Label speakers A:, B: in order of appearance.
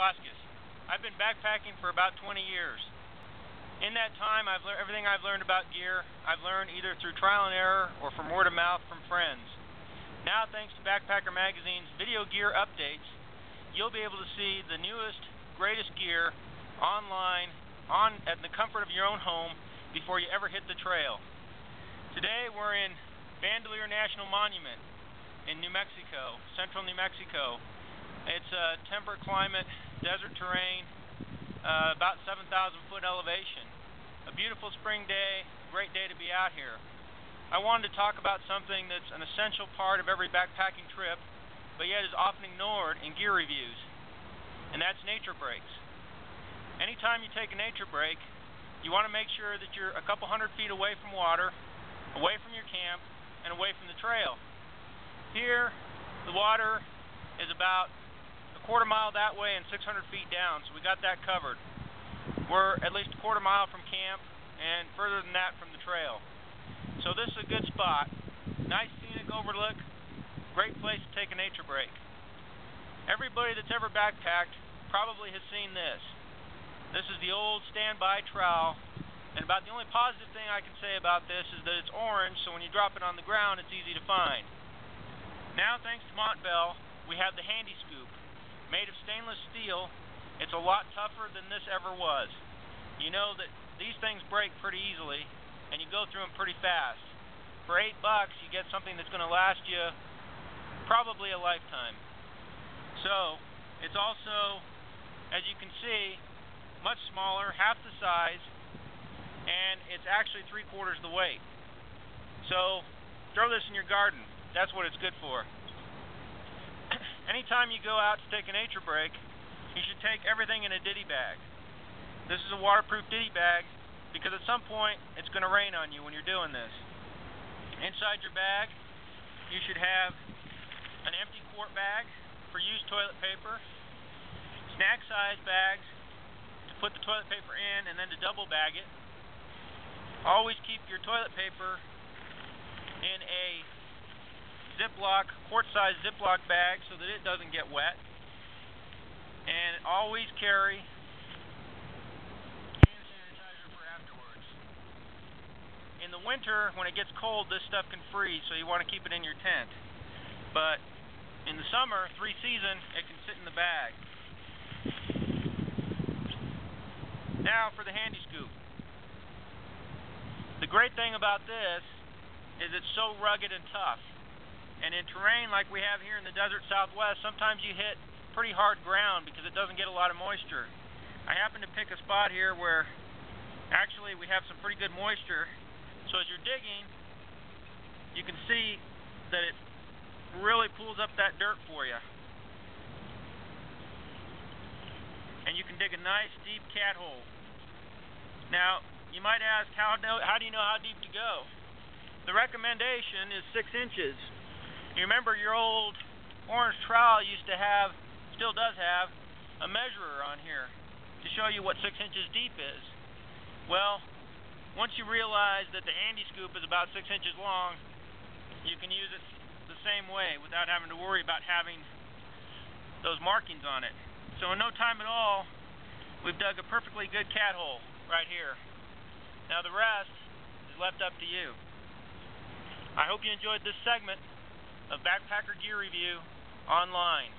A: I've been backpacking for about 20 years. In that time, everything I've learned about gear, I've learned either through trial and error or from word of mouth from friends. Now, thanks to Backpacker Magazine's video gear updates, you'll be able to see the newest, greatest gear online at the comfort of your own home before you ever hit the trail. Today, we're in Bandelier National Monument in New Mexico, central New Mexico. It's a temperate climate, desert terrain, about 7,000 foot elevation. A beautiful spring day, great day to be out here. I wanted to talk about something that's an essential part of every backpacking trip, but yet is often ignored in gear reviews, and that's nature breaks. Anytime you take a nature break, you want to make sure that you're a couple hundred feet away from water, away from your camp, and away from the trail. Here, the water is about a quarter mile that way and 600 feet down, so we got that covered. We're at least a quarter mile from camp and further than that from the trail. So this is a good spot. Nice scenic overlook, great place to take a nature break. Everybody that's ever backpacked probably has seen this. This is the old standby trowel, and about the only positive thing I can say about this is that it's orange, so when you drop it on the ground, it's easy to find. Now, thanks to MontBell, we have the Handy Scoop. Made of stainless steel, it's a lot tougher than this ever was. You know that these things break pretty easily, and you go through them pretty fast. For $8, you get something that's going to last you probably a lifetime. So, it's also, as you can see, much smaller, half the size, and it's actually 3/4 the weight. So, throw this in your garden. That's what it's good for. Anytime you go out to take a nature break, you should take everything in a ditty bag. This is a waterproof ditty bag because at some point it's going to rain on you when you're doing this. Inside your bag, you should have an empty quart bag for used toilet paper, snack-sized bags to put the toilet paper in and then to double bag it. Always keep your toilet paper in a Ziploc, quart-sized Ziploc bag so that it doesn't get wet. And always carry hand sanitizer for afterwards. In the winter, when it gets cold, this stuff can freeze, so you want to keep it in your tent. But in the summer, 3 season, it can sit in the bag. Now for the Handy Scoop. The great thing about this is it's so rugged and tough. And in terrain like we have here in the desert southwest, sometimes you hit pretty hard ground because it doesn't get a lot of moisture. I happen to pick a spot here where actually we have some pretty good moisture. So as you're digging, you can see that it really pulls up that dirt for you. And you can dig a nice deep cat hole. Now, you might ask, how do you know how deep to go? The recommendation is 6 inches. You remember your old orange trowel used to have, still does have, a measurer on here to show you what 6 inches deep is. Well, once you realize that the Handy Scoop is about 6 inches long, you can use it the same way without having to worry about having those markings on it. So in no time at all, we've dug a perfectly good cat hole right here. Now the rest is left up to you. I hope you enjoyed this segment of Backpacker Gear Review online.